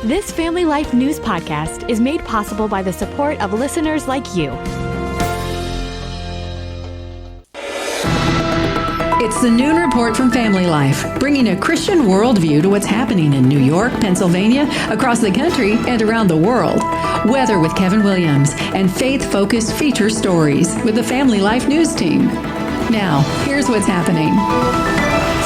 This Family Life News podcast is made possible by the support of listeners like you. It's the Noon Report from Family Life, bringing a Christian worldview to what's happening in New York, Pennsylvania, across the country, and around the world. Weather with Kevin Williams, and faith-focused feature stories with the Family Life News team. Now, here's what's happening.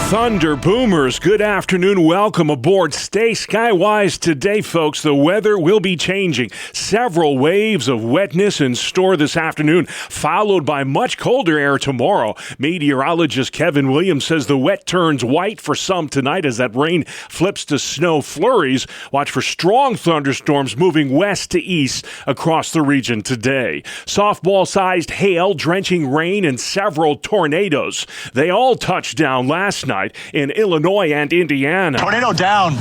Thunder Boomers, good afternoon. Welcome aboard. Stay skywise today, folks. The weather will be changing. Several waves of wetness in store this afternoon, followed by much colder air tomorrow. Meteorologist Kevin Williams says the wet turns white for some tonight as that rain flips to snow flurries. Watch for strong thunderstorms moving west to east across the region today. Softball-sized hail, drenching rain, and several tornadoes. They all touched down last night in Illinois and Indiana. Tornado down.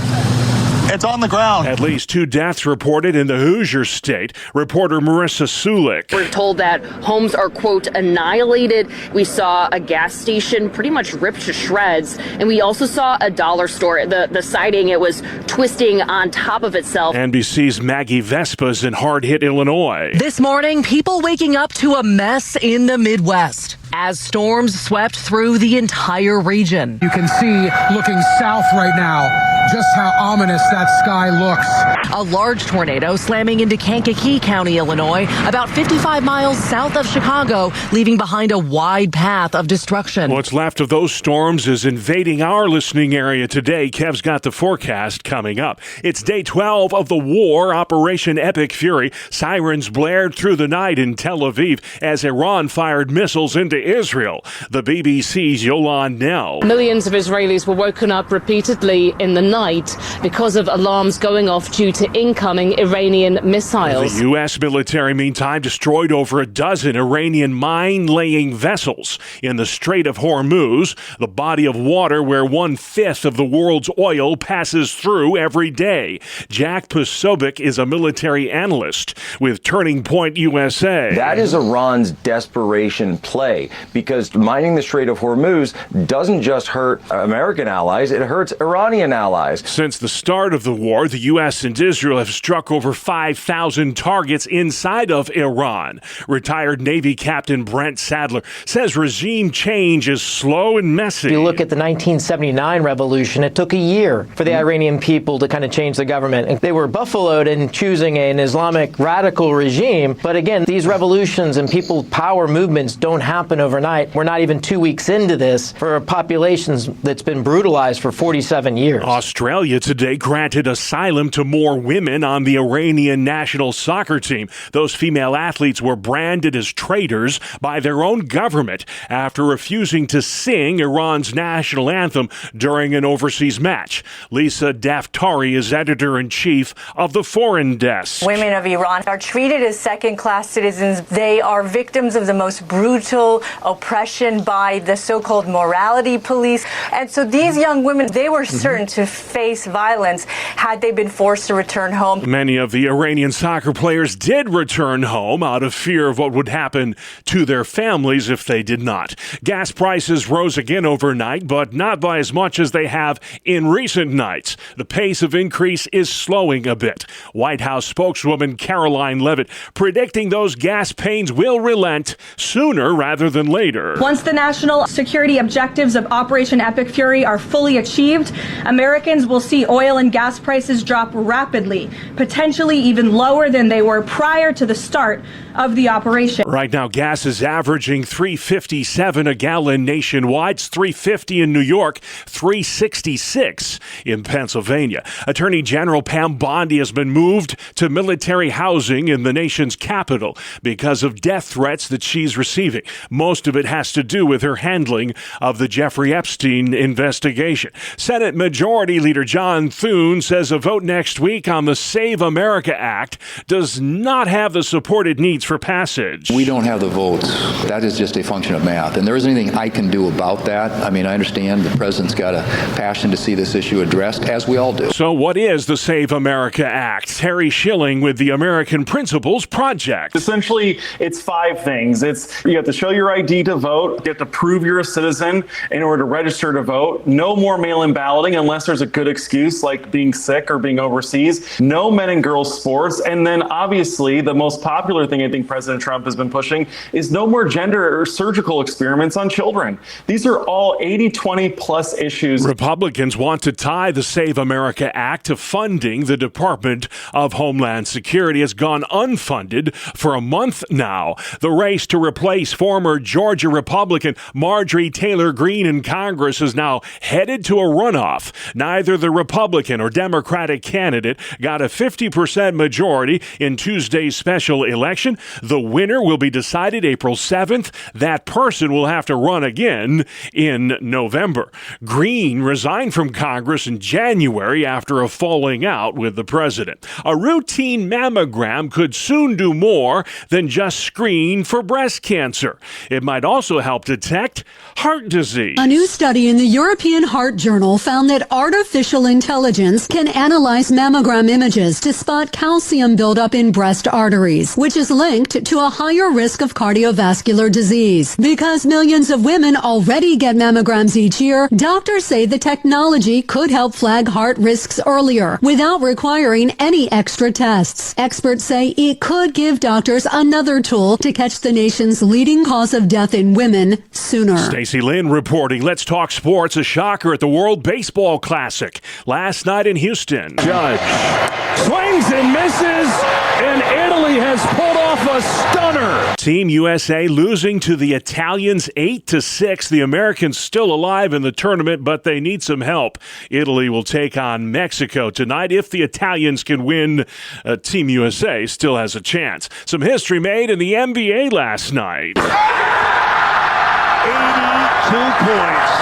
It's on the ground. At least 2 deaths reported in the Hoosier State. Reporter Marissa Sulik. We're told that homes are, quote, annihilated. We saw a gas station pretty much ripped to shreds. And we also saw a dollar store. The siding, it was twisting on top of itself. NBC's Maggie Vespa's in hard-hit Illinois. This morning, people waking up to a mess in the Midwest as storms swept through the entire region. You can see, looking south right now, just how ominous that sky looks. A large tornado slamming into Kankakee County, Illinois, about 55 miles south of Chicago, leaving behind a wide path of destruction. What's left of those storms is invading our listening area today. Kev's got the forecast coming up. It's day 12 of the war, Operation Epic Fury. Sirens blared through the night in Tel Aviv as Iran fired missiles into Israel. The BBC's Yolande Nell. Millions of Israelis were woken up repeatedly in the night because of alarms going off due to incoming Iranian missiles. The U.S. military, meantime, destroyed over a dozen Iranian mine-laying vessels in the Strait of Hormuz, the body of water where 1/5 of the world's oil passes through every day. Jack Posobiec is a military analyst with Turning Point USA. That is Iran's desperation play, because mining the Strait of Hormuz doesn't just hurt American allies, it hurts Iranian allies. Since the start of the war, the U.S. and Israel have struck over 5,000 targets inside of Iran. Retired Navy Captain Brent Sadler says regime change is slow and messy. If you look at the 1979 revolution, it took a year for the Iranian people to kind of change the government. And they were buffaloed in choosing an Islamic radical regime. But again, these revolutions and people power movements don't happen overnight. We're not even 2 weeks into this for a population that's been brutalized for 47 years. Australia today granted asylum to more women on the Iranian national soccer team. Those female athletes were branded as traitors by their own government after refusing to sing Iran's national anthem during an overseas match. Lisa Daftari is editor-in-chief of the Foreign Desk. Women of Iran are treated as second-class citizens. They are victims of the most brutal oppression by the so-called morality police. And so these young women, they were certain to face violence had they been forced to return home. Many of the Iranian soccer players did return home out of fear of what would happen to their families if they did not. Gas prices rose again overnight, but not by as much as they have in recent nights. The pace of increase is slowing a bit. White House spokeswoman Caroline Leavitt predicting those gas pains will relent sooner rather than later. Once the national security objectives of Operation Epic Fury are fully achieved, Americans will see oil and gas prices drop rapidly, potentially even lower than they were prior to the start of the operation. Right now, gas is averaging $3.57 a gallon nationwide. It's $3.50 in New York, $3.66 in Pennsylvania. Attorney General Pam Bondi has been moved to military housing in the nation's capital because of death threats that she's receiving. Most of it has to do with her handling of the Jeffrey Epstein investigation. Senate Majority Leader John Thune says a vote next week on the Save America Act does not have the support it needs for passage. We don't have the votes. That is just a function of math. And there isn't anything I can do about that. I mean, I understand the president's got a passion to see this issue addressed, as we all do. So what is the Save America Act? Terry Schilling with the American Principles Project. Essentially, it's 5 things. You have to show your ID to vote. You have to prove you're a citizen in order to register to vote. No more mail-in balloting unless there's a good excuse like being sick or being overseas. No men and girls sports. And then obviously the most popular thing I think President Trump has been pushing is no more gender or surgical experiments on children. These are all 80-20 plus issues. Republicans want to tie the Save America Act to funding the Department of Homeland Security has gone unfunded for a month now. The race to replace former Georgia Republican Marjorie Taylor Greene in Congress is now headed to a runoff. Neither the Republican or Democratic candidate got a 50% majority in Tuesday's special election. The winner will be decided April 7th. That person will have to run again in November. Greene resigned from Congress in January after a falling out with the president. A routine mammogram could soon do more than just screen for breast cancer. It might also help detect heart disease. A new study in the European Heart Journal found that artificial intelligence can analyze mammogram images to spot calcium buildup in breast arteries, which is linked to a higher risk of cardiovascular disease. Because millions of women already get mammograms each year, doctors say the technology could help flag heart risks earlier without requiring any extra tests. Experts say it could give doctors another tool to catch the nation's leading cause of death in women sooner. Stacey Lynn reporting. Let's talk sports. A shocker at the World Baseball Classic last night in Houston. Judge swings and misses, and Italy has pulled off a stunner. Team USA losing to the Italians 8-6. The Americans still alive in the tournament, but they need some help. Italy will take on Mexico tonight. If the Italians can win, Team USA still has a chance. Some history made in the NBA last night. 82 points.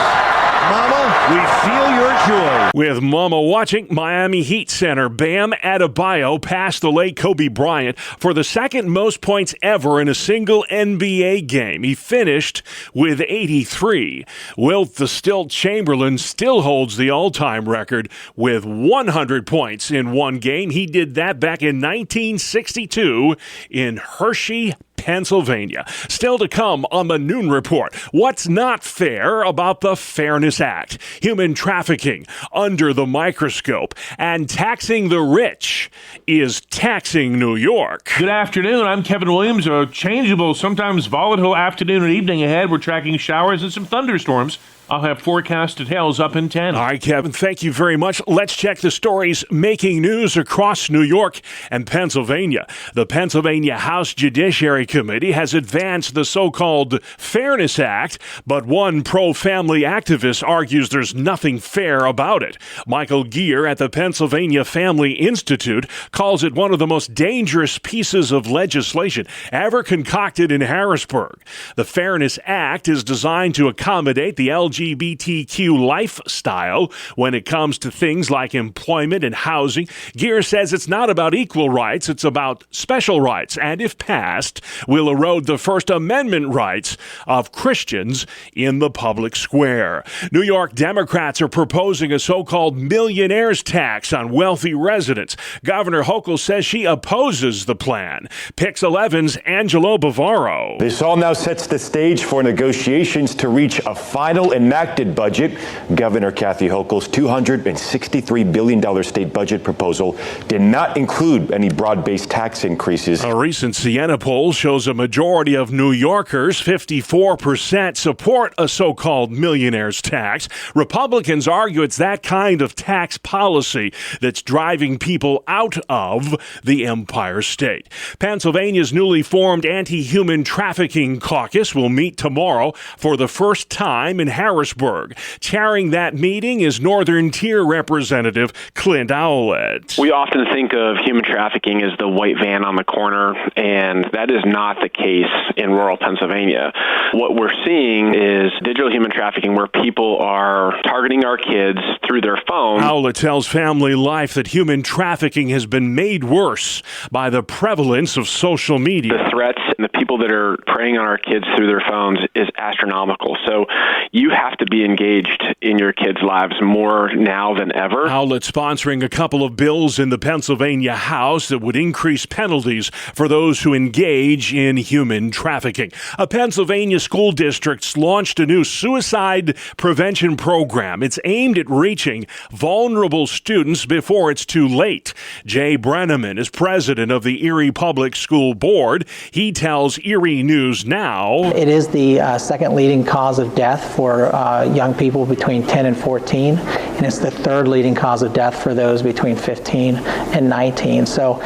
Mama, we feel your joy. With Mama watching, Miami Heat center Bam Adebayo passed the late Kobe Bryant for the second most points ever in a single NBA game. He finished with 83. Wilt the Stilt Chamberlain still holds the all-time record with 100 points in one game. He did that back in 1962 in Hershey, Pennsylvania. Still to come on the Noon Report. What's not fair about the Fairness Act? Human trafficking under the microscope. And taxing the rich is taxing New York. Good afternoon. I'm Kevin Williams. A changeable, sometimes volatile afternoon and evening ahead. We're tracking showers and some thunderstorms. I'll have forecast details up in 10. All right, Kevin, thank you very much. Let's check the stories making news across New York and Pennsylvania. The Pennsylvania House Judiciary Committee has advanced the so-called Fairness Act, but one pro-family activist argues there's nothing fair about it. Michael Geer at the Pennsylvania Family Institute calls it one of the most dangerous pieces of legislation ever concocted in Harrisburg. The Fairness Act is designed to accommodate the LGBTQ lifestyle when it comes to things like employment and housing. Geer says it's not about equal rights, it's about special rights, and if passed, will erode the First Amendment rights of Christians in the public square. New York Democrats are proposing a so-called millionaire's tax on wealthy residents. Governor Hochul says she opposes the plan. Pix 11's Angelo Bavaro. This all now sets the stage for negotiations to reach a final enacted budget. Governor Kathy Hochul's $263 billion state budget proposal did not include any broad-based tax increases. A recent Siena poll shows a majority of New Yorkers, 54%, support a so-called millionaire's tax. Republicans argue it's that kind of tax policy that's driving people out of the Empire State. Pennsylvania's newly formed anti-human trafficking caucus will meet tomorrow for the first time in Harrisburg. Harrisburg. Chairing that meeting is Northern Tier Representative Clint Owlett. We often think of human trafficking as the white van on the corner, and that is not the case in rural Pennsylvania. What we're seeing is digital human trafficking where people are targeting our kids through their phone. Owlett tells Family Life that human trafficking has been made worse by the prevalence of social media. The threats and the people that are preying on our kids through their phones is astronomical. So you have to be engaged in your kids' lives more now than ever. Owlett sponsoring a couple of bills in the Pennsylvania House that would increase penalties for those who engage in human trafficking. A Pennsylvania school district's launched a new suicide prevention program. It's aimed at reaching vulnerable students before it's too late. Jay Brenneman is president of the Erie Public School Board. He tells Erie News Now. It is the second leading cause of death for young people between 10 and 14, and it's the third leading cause of death for those between 15 and 19. So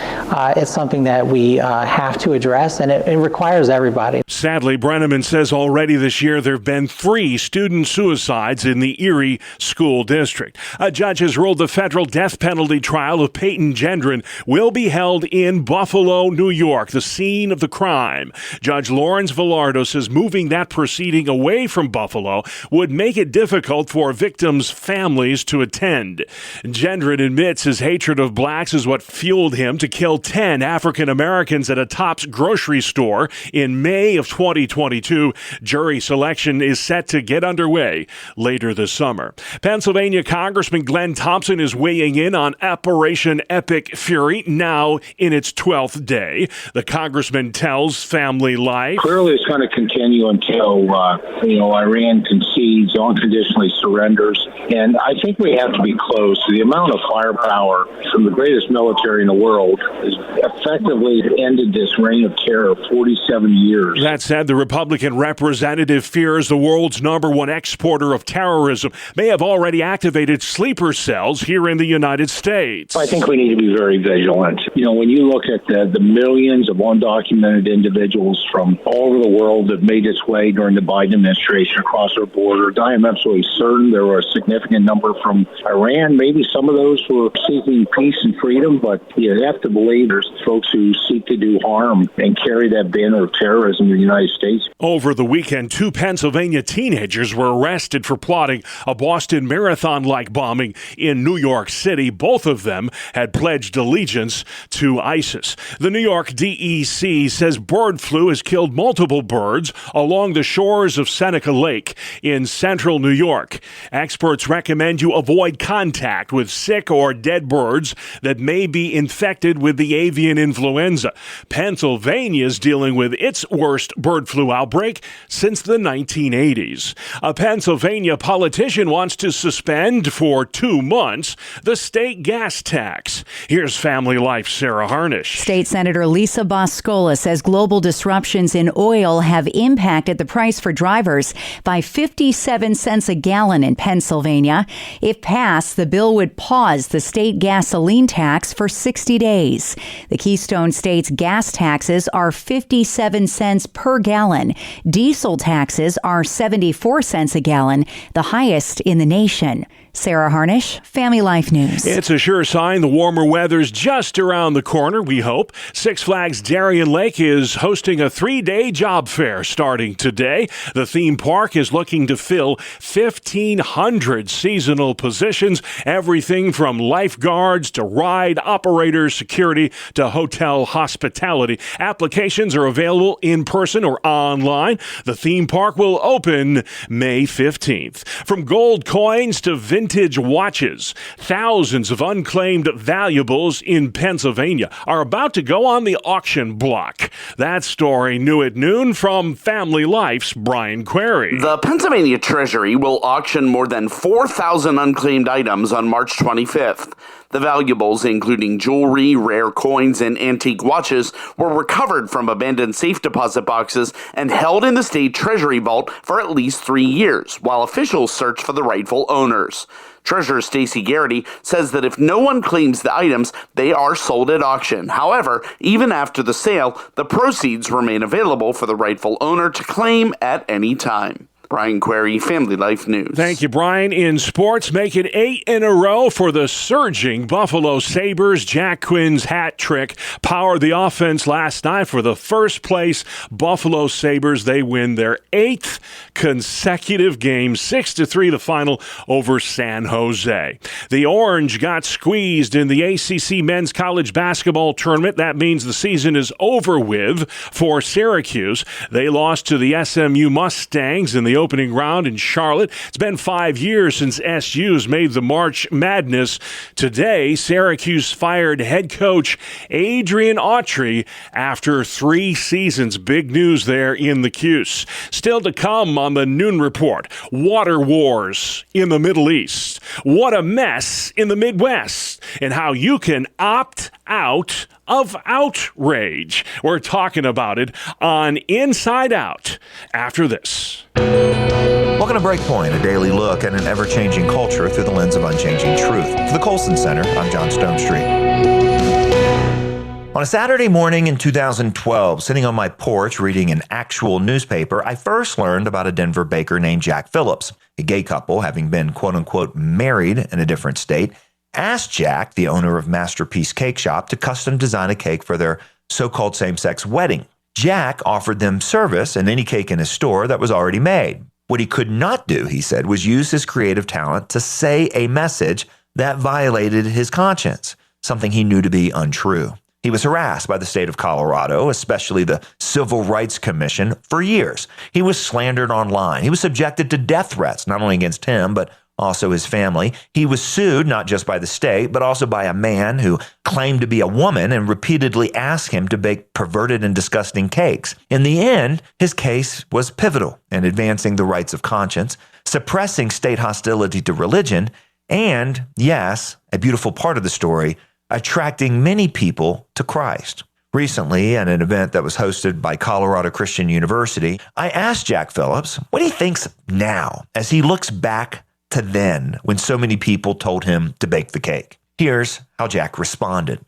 it's something that we have to address, and it requires everybody. Sadly, Brenneman says already this year there have been 3 student suicides in the Erie School District. A judge has ruled the federal death penalty trial of Peyton Gendron will be held in Buffalo, New York, the scene of the crime. Judge Lawrence Villardo says moving that proceeding away from Buffalo would make it difficult for victims' families to attend. Gendron admits his hatred of blacks is what fueled him to kill 10 African Americans at a Tops grocery store in May of 2022. Jury selection is set to get underway later this summer. Pennsylvania Congressman Glenn Thompson is weighing in on Operation Epic Fury, now in its 12th day. The congressman tells Family Life. Clearly, it's going to continue until, Iran concedes, unconditionally surrenders. And I think we have to be close. The amount of firepower from the greatest military in the world has effectively ended this reign of terror of 47 years. That said, the Republican representative fears the world's #1 exporter of terrorism may have already activated sleeper cells here in the United States. I think we need to be very vigilant. When you look at the millions of undocumented individuals from all over the world that made its way during the Biden administration across our border, I am absolutely certain there were a significant number from Iran. Maybe some of those were seeking peace and freedom, but you have to believe there's folks who seek to do harm and carry that banner of terrorism in the United States. Over the weekend, 2 Pennsylvania teenagers were arrested for plotting a Boston Marathon-like bombing in New York City. Both of them had pledged allegiance to ISIS. The New York DEC says bird flu has killed multiple birds along the shores of Seneca Lake in central New York. Experts recommend you avoid contact with sick or dead birds that may be infected with the avian influenza. Pennsylvania is dealing with its worst bird flu outbreak since the 1980s. A Pennsylvania politician wants to suspend for 2 months the state gas tax. Here's Family Life's Sarah Harnish. State Senator Lisa Boscola says global disruptions in oil have impacted the price for drivers by 57 cents a gallon in Pennsylvania. If passed, the bill would pause the state gasoline tax for 60 days. The Keystone State's gas taxes are 57 cents per gallon. Diesel taxes are 74 cents a gallon, the highest in the nation. Sarah Harnish, Family Life News. It's a sure sign the warmer weather's just around the corner, we hope. Six Flags Darien Lake is hosting a 3-day job fair starting today. The theme park is looking to fill 1,500 seasonal positions, everything from lifeguards to ride operators, security to hotel hospitality. Applications are available in person or online. The theme park will open May 15th. From gold coins to vintage watches, thousands of unclaimed valuables in Pennsylvania are about to go on the auction block. That story new at noon from Family Life's Brian Query. The Pennsylvania Treasury will auction more than 4,000 unclaimed items on March 25th. The valuables, including jewelry, rare coins, and antique watches, were recovered from abandoned safe deposit boxes and held in the state treasury vault for at least 3 years, while officials search for the rightful owners. Treasurer Stacey Garrity says that if no one claims the items, they are sold at auction. However, even after the sale, the proceeds remain available for the rightful owner to claim at any time. Brian Query, Family Life News. Thank you, Brian. In sports, make it 8 in a row for the surging Buffalo Sabres. Jack Quinn's hat trick powered the offense last night for the first place Buffalo Sabres. They win their 8th consecutive game, 6-3 the final over San Jose. The Orange got squeezed in the ACC men's college basketball tournament. That means the season is over with for Syracuse. They lost to the SMU Mustangs in the opening round in Charlotte. It's been 5 years since SU's made the March Madness. Today, Syracuse fired head coach Adrian Autry after 3 seasons. Big news there in the Cuse. Still to come on the Noon Report, water wars in the Middle East. What a mess in the Midwest, and how you can opt out of outrage. We're talking about it on Inside Out after this. Welcome to Breakpoint, a daily look at an ever-changing culture through the lens of unchanging truth. For the Colson Center, I'm John Stonestreet. On a Saturday morning in 2012, sitting on my porch reading an actual newspaper, I first learned about a Denver baker named Jack Phillips. A gay couple, having been quote-unquote married in a different state, asked Jack, the owner of Masterpiece Cake Shop, to custom design a cake for their so-called same-sex wedding. Jack offered them service in any cake in his store that was already made. What he could not do, he said, was use his creative talent to say a message that violated his conscience, something he knew to be untrue. He was harassed by the state of Colorado, especially the Civil Rights Commission, for years. He was slandered online. He was subjected to death threats, not only against him, but also his family. He was sued not just by the state, but also by a man who claimed to be a woman and repeatedly asked him to bake perverted and disgusting cakes. In the end, his case was pivotal in advancing the rights of conscience, suppressing state hostility to religion, and, yes, a beautiful part of the story, attracting many people to Christ. Recently, at an event that was hosted by Colorado Christian University, I asked Jack Phillips what he thinks now as he looks back to then when so many people told him to bake the cake. Here's how Jack responded.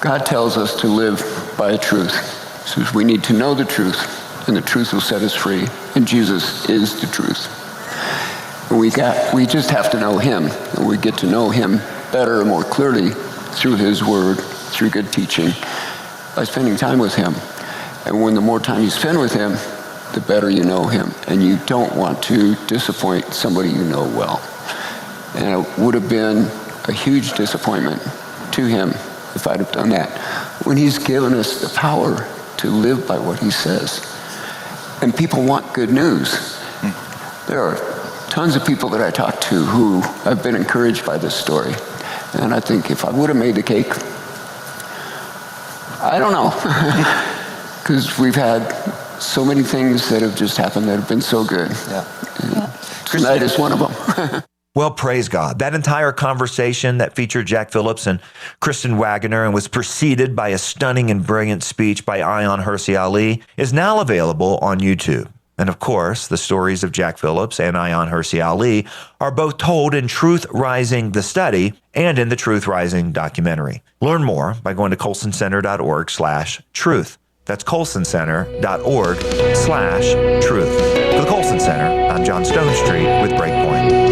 God tells us to live by the truth. So we need to know the truth, and the truth will set us free. And Jesus is the truth. And we just have to know him, and we get to know him better and more clearly through his word, through good teaching, by spending time with him. And when the more time you spend with him, the better you know him. And you don't want to disappoint somebody you know well. And it would have been a huge disappointment to him if I'd have done that, when he's given us the power to live by what he says. And people want good news. There are tons of people that I talk to who have been encouraged by this story. And I think if I would have made the cake, I don't know, because we've had so many things that have just happened that have been so good. Tonight is one of them. Well, praise God. That entire conversation that featured Jack Phillips and Kristen Waggoner and was preceded by a stunning and brilliant speech by Ayaan Hirsi Ali is now available on YouTube. And of course, the stories of Jack Phillips and Ayaan Hirsi Ali are both told in Truth Rising, the study, and in the Truth Rising documentary. Learn more by going to colsoncenter.org/truth. That's colsoncenter.org/truth. For the Colson Center, I'm John Stonestreet with Breakpoint.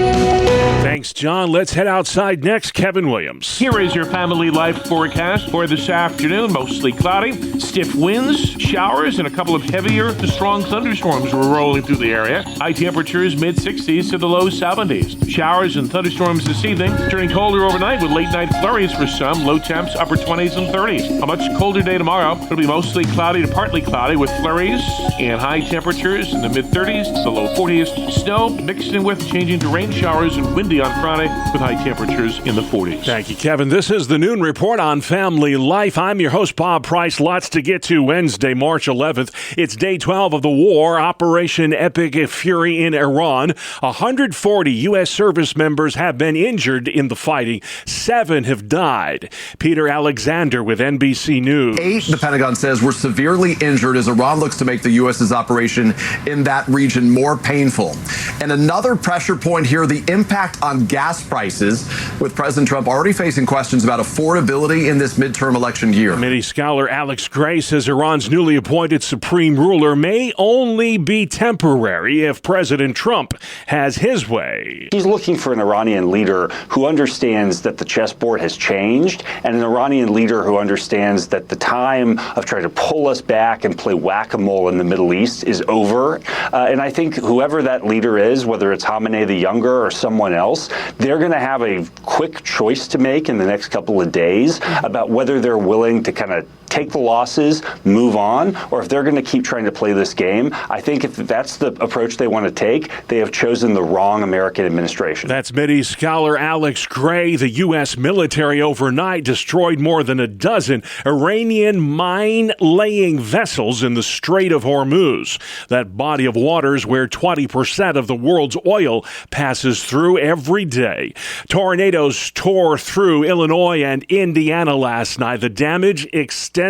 Thanks, John. Let's head outside next. Kevin Williams. Here is your Family Life forecast for this afternoon. Mostly cloudy, stiff winds, showers, and a couple of heavier to strong thunderstorms were rolling through the area. High temperatures mid-60s to the low 70s. Showers and thunderstorms this evening, turning colder overnight with late-night flurries for some. Low temps upper 20s and 30s. A much colder day tomorrow. It'll be mostly cloudy to partly cloudy with flurries and high temperatures in the mid-30s to the low 40s. Snow mixed in with changing to rain showers and windy on Friday with high temperatures in the 40s. Thank you, Kevin. This is the Noon Report on Family Life. I'm your host, Bob Price. Lots to get to Wednesday, March 11th. It's day 12 of the war, Operation Epic Fury in Iran. 140 U.S. service members have been injured in the fighting. 7 have died. Peter Alexander with NBC News. 8, the Pentagon says, were severely injured as Iran looks to make the U.S.'s operation in that region more painful. And another pressure point here, the impact on gas prices, with President Trump already facing questions about affordability in this midterm election year. Committee scholar Alex Gray says Iran's newly appointed supreme ruler may only be temporary if President Trump has his way. He's looking for an Iranian leader who understands that the chessboard has changed, and an Iranian leader who understands that the time of trying to pull us back and play whack-a-mole in the Middle East is over. And I think whoever that leader is, whether it's Khamenei the Younger or someone else, they're going to have a quick choice to make in the next couple of days about whether they're willing to kind of take the losses, move on, or if they're going to keep trying to play this game. I think if that's the approach they want to take, they have chosen the wrong American administration. That's Mideast scholar Alex Gray. The U.S. military overnight destroyed more than a dozen Iranian mine-laying vessels in the Strait of Hormuz, that body of waters where 20% of the world's oil passes through every day. Tornadoes tore through Illinois and Indiana last night. The damage extensive.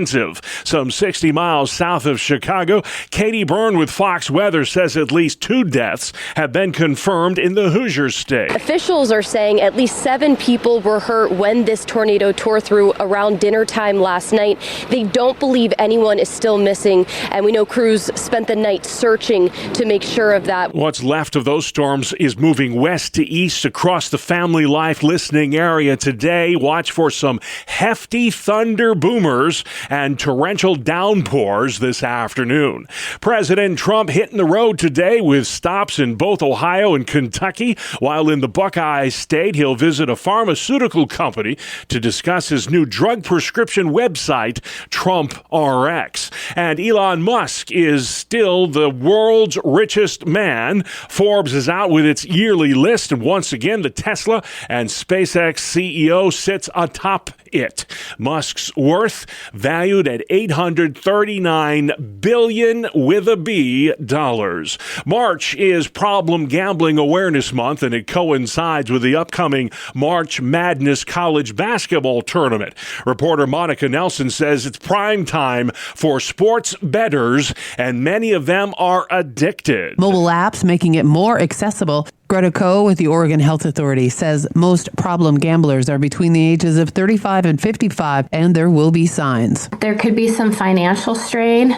Some 60 miles south of Chicago. Katie Byrne with Fox Weather says at least 2 deaths have been confirmed in the Hoosier State. Officials are saying at least 7 people were hurt when this tornado tore through around dinner time last night. They don't believe anyone is still missing, and we know crews spent the night searching to make sure of that. What's left of those storms is moving west to east across the Family Life listening area today. Watch for some hefty thunder boomers and torrential downpours this afternoon. President Trump hitting the road today with stops in both Ohio and Kentucky. While in the Buckeye State, he'll visit a pharmaceutical company to discuss his new drug prescription website, Trump RX. And Elon Musk is still the world's richest man. Forbes is out with its yearly list, and once again, the Tesla and SpaceX CEO sits atop it. Musk's worth valued at $839 billion with a B dollars. March is Problem Gambling Awareness Month, and it coincides with the upcoming March Madness College Basketball Tournament. Reporter Monica Nelson says it's prime time for sports bettors, and many of them are addicted. Mobile apps making it more accessible. Greta Coe with the Oregon Health Authority says most problem gamblers are between the ages of 35 and 55, and there will be signs. There could be some financial strain.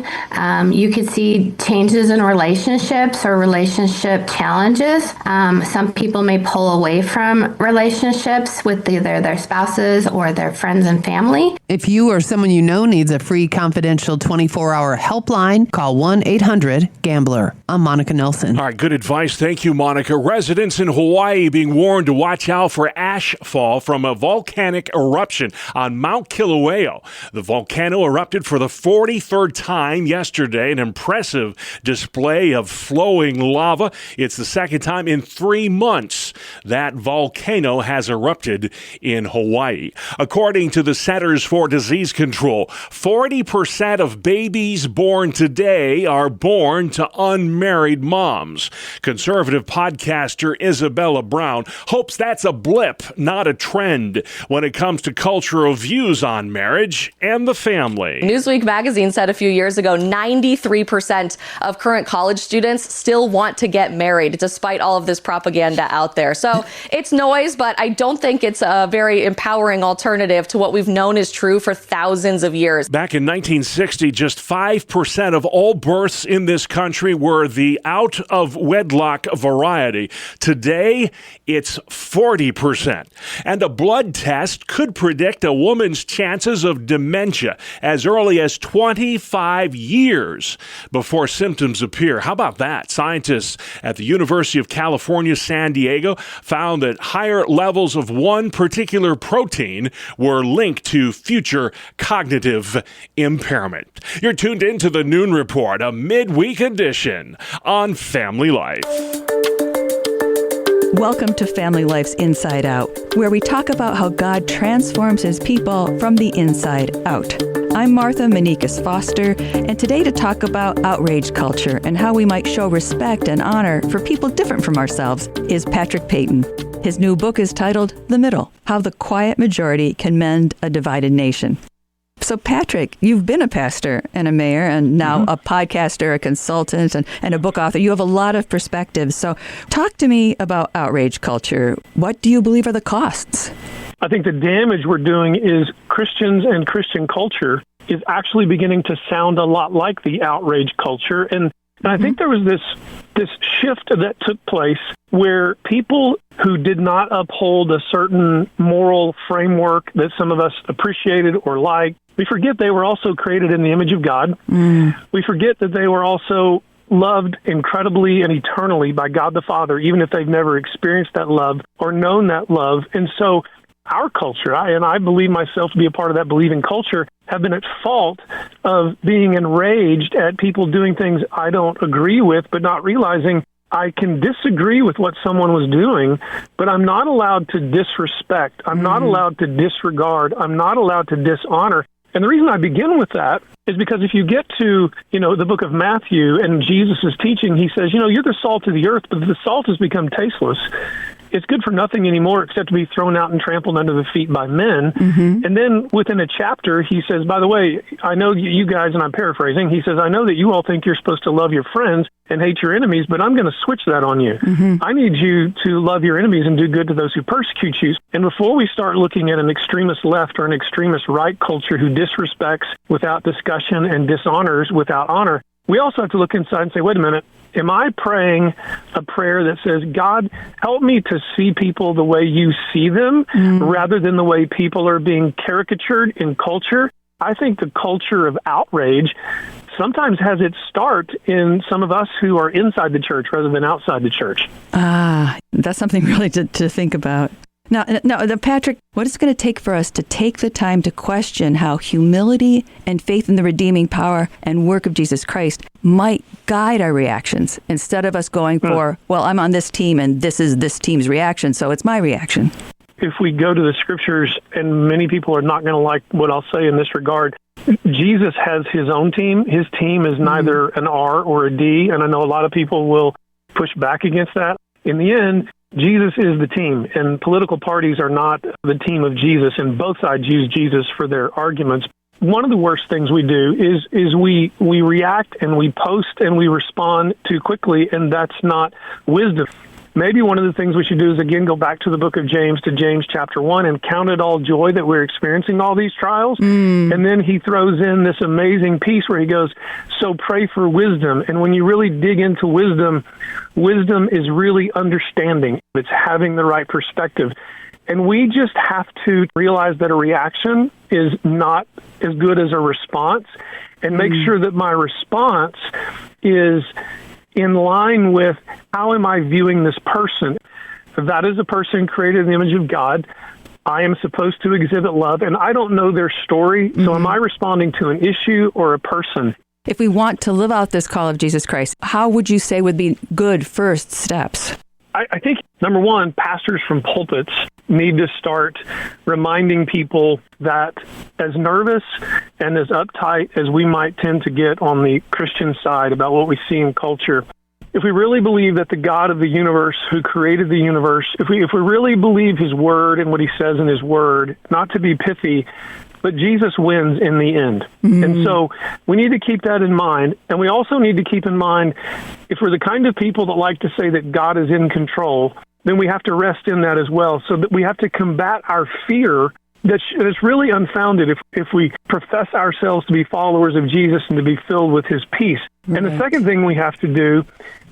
You could see changes in relationships or relationship challenges. Some people may pull away from relationships with either their spouses or their friends and family. If you or someone you know needs a free confidential 24-hour helpline, call 1-800-GAMBLER. I'm Monica Nelson. All right, good advice. Thank you, Monica. Residents in Hawaii being warned to watch out for ash fall from a volcanic eruption on Mount Kilauea. The volcano erupted for the 43rd time yesterday, an impressive display of flowing lava. It's the second time in 3 months that volcano has erupted in Hawaii. According to the Centers for Disease Control, 40% of babies born today are born to unmarried moms. Conservative podcaster Isabella Brown hopes that's a blip, not a trend, when it comes to cultural views on marriage and the family. Newsweek magazine said a few years ago 93% of current college students still want to get married, despite all of this propaganda out there. So it's noise, but I don't think it's a very empowering alternative to what we've known is true for thousands of years. Back in 1960, just 5% of all births in this country were the out-of-wedlock variety. Today, it's 40%. And a blood test could predict a woman's chances of dementia as early as 25 years before symptoms appear. How about that? Scientists at the University of California, San Diego found that higher levels of one particular protein were linked to future cognitive impairment. You're tuned into the Noon Report, a midweek edition on Family Life. Welcome to Family Life's Inside Out, where we talk about how God transforms his people from the inside out. I'm Martha Manikas Foster, and today to talk about outrage culture and how we might show respect and honor for people different from ourselves is Patrick Payton. His new book is titled The Middle: How the Quiet Majority Can Mend a Divided Nation. So, Patrick, you've been a pastor and a mayor and now a podcaster, a consultant, and a book author. You have a lot of perspectives. So talk to me about outrage culture. What do you believe are the costs? I think the damage we're doing is Christians and Christian culture is actually beginning to sound a lot like the outrage culture. And I think there was this shift that took place where people who did not uphold a certain moral framework that some of us appreciated or liked, we forget they were also created in the image of God. We forget that they were also loved incredibly and eternally by God the Father, even if they've never experienced that love or known that love. And so our culture, I believe myself to be a part of that believing culture, have been at fault of being enraged at people doing things I don't agree with, but not realizing I can disagree with what someone was doing, but I'm not allowed to disrespect. I'm not allowed to disregard. I'm not allowed to dishonor. And the reason I begin with that is because if you get to, the book of Matthew and Jesus is teaching, he says, you're the salt of the earth, but the salt has become tasteless. It's good for nothing anymore except to be thrown out and trampled under the feet by men. And then within a chapter, he says, by the way, I know you guys, and I'm paraphrasing, he says, I know that you all think you're supposed to love your friends and hate your enemies, but I'm going to switch that on you. I need you to love your enemies and do good to those who persecute you. And before we start looking at an extremist left or an extremist right culture who disrespects without discussion and dishonors without honor, we also have to look inside and say, wait a minute, am I praying a prayer that says, God, help me to see people the way you see them rather than the way people are being caricatured in culture? I think the culture of outrage sometimes has its start in some of us who are inside the church rather than outside the church. That's something really to think about. Now, Patrick, what is it going to take for us to take the time to question how humility and faith in the redeeming power and work of Jesus Christ might guide our reactions instead of us going for, well, I'm on this team and this is this team's reaction, so it's my reaction? If we go to the scriptures, and many people are not going to like what I'll say in this regard, Jesus has his own team. His team is neither an R or a D, and I know a lot of people will push back against that. In the end, Jesus is the team, and political parties are not the team of Jesus, and both sides use Jesus for their arguments. One of the worst things we do is we react and we post and we respond too quickly, and that's not wisdom. Maybe one of the things we should do is, again, go back to the book of James, to James chapter 1, and count it all joy that we're experiencing all these trials. And then he throws in this amazing piece where he goes, so pray for wisdom. And when you really dig into wisdom, wisdom is really understanding. It's having the right perspective. And we just have to realize that a reaction is not as good as a response, and make sure that my response is in line with, how am I viewing this person? That is a person created in the image of God. I am supposed to exhibit love, and I don't know their story, so am I responding to an issue or a person? If we want to live out this call of Jesus Christ, how would you say would be good first steps? I think, number one, pastors from pulpits need to start reminding people that as nervous and as uptight as we might tend to get on the Christian side about what we see in culture, if we really believe that the God of the universe who created the universe, if we really believe his word and what he says in his word, not to be pithy, but Jesus wins in the end. And so we need to keep that in mind. And we also need to keep in mind, if we're the kind of people that like to say that God is in control, then we have to rest in that as well. So that we have to combat our fear that's really unfounded if we profess ourselves to be followers of Jesus and to be filled with his peace. Right. And the second thing we have to do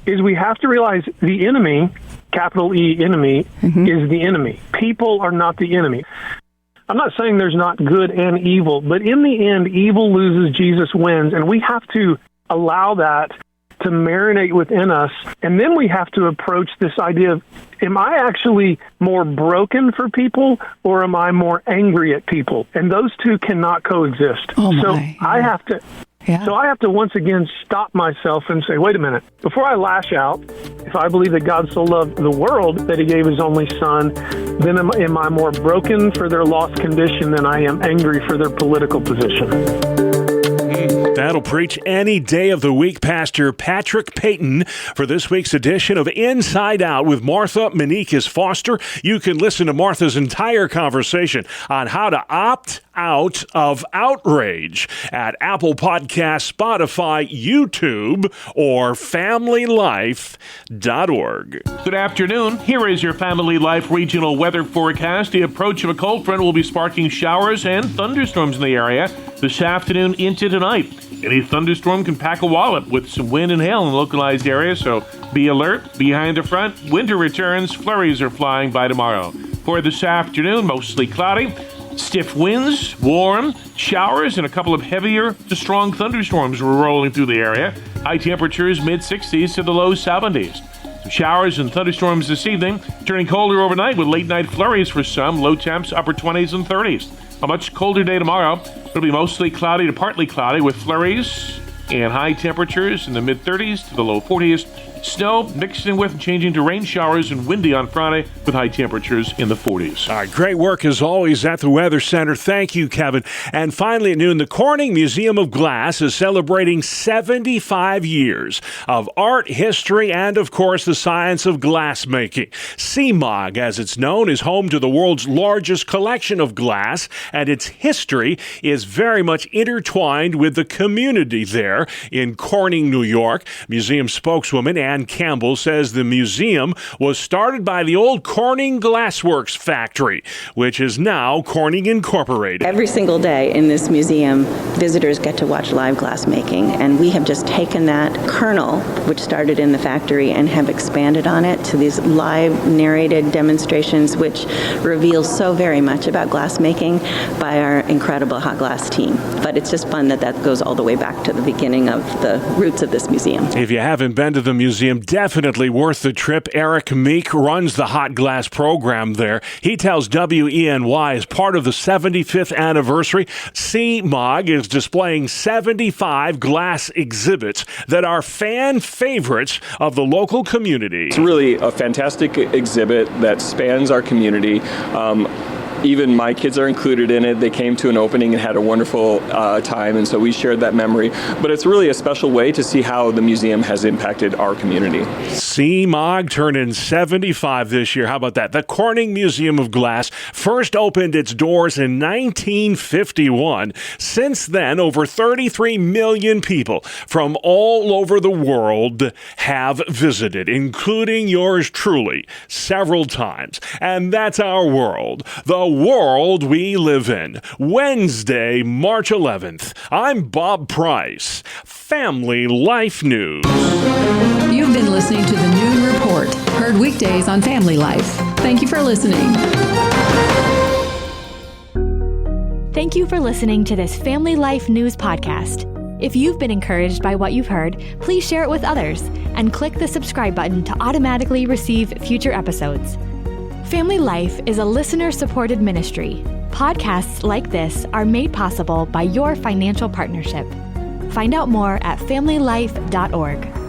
is we have to realize the enemy, capital E enemy, is the enemy. People are not the enemy. I'm not saying there's not good and evil, but in the end, evil loses, Jesus wins, and we have to allow that to marinate within us. And then we have to approach this idea of, am I actually more broken for people, or am I more angry at people? And those two cannot coexist. I have to... So I have to once again stop myself and say, wait a minute, before I lash out, if I believe that God so loved the world that he gave his only son, then am I more broken for their lost condition than I am angry for their political position? That'll preach any day of the week, Pastor Patrick Peyton, for this week's edition of Inside Out with Martha Meneikis Foster. You can listen to Martha's entire conversation on how to opt out of outrage at Apple Podcasts, Spotify, YouTube, or FamilyLife.org. Good afternoon. Here is your Family Life regional weather forecast. The approach of a cold front will be sparking showers and thunderstorms in the area this afternoon into tonight. Any thunderstorm can pack a wallop with some wind and hail in localized areas, so be alert. Behind the front, winter returns. Flurries are flying by tomorrow. For this afternoon, mostly cloudy. Stiff winds, warm, showers, and a couple of heavier to strong thunderstorms were rolling through the area. High temperatures mid-60s to the low 70s. Some showers and thunderstorms this evening, turning colder overnight with late-night flurries for some. Low temps upper 20s and 30s. A much colder day tomorrow. It'll be mostly cloudy to partly cloudy with flurries and high temperatures in the mid-30s to the low 40s. Snow mixing with and changing to rain showers and windy on Friday with high temperatures in the 40s. All right, great work as always at the Weather Center. Thank you, Kevin. And finally at noon, the Corning Museum of Glass is celebrating 75 years of art, history, and of course the science of glassmaking. CMOG, as it's known, is home to the world's largest collection of glass, and its history is very much intertwined with the community there in Corning, New York. Museum spokeswoman Ann Campbell says the museum was started by the old Corning Glassworks factory, which is now Corning Incorporated. Every single day in this museum, visitors get to watch live glass making, and we have just taken that kernel, which started in the factory, and have expanded on it to these live narrated demonstrations, which reveal so very much about glass making by our incredible hot glass team. But it's just fun that goes all the way back to the beginning of the roots of this museum. If you haven't been to the museum, definitely worth the trip. Eric Meek runs the Hot Glass program there. He tells WENY as part of the 75th anniversary, CMOG is displaying 75 glass exhibits that are fan favorites of the local community. It's really a fantastic exhibit that spans our community. Even my kids are included in it. They came to an opening and had a wonderful time, and so we shared that memory. But it's really a special way to see how the museum has impacted our community. CMOG turning 75 this year. How about that? The Corning Museum of Glass first opened its doors in 1951. Since then, over 33 million people from all over the world have visited, including yours truly, several times. And that's our world. The world we live in. Wednesday, March 11th. I'm Bob Price. Family Life News. You've been listening to the Noon Report, heard weekdays on Family Life. Thank you for listening. Thank you for listening to this Family Life News podcast. If you've been encouraged by what you've heard, please share it with others and click the subscribe button to automatically receive future episodes. Family Life is a listener-supported ministry. Podcasts like this are made possible by your financial partnership. Find out more at FamilyLife.org.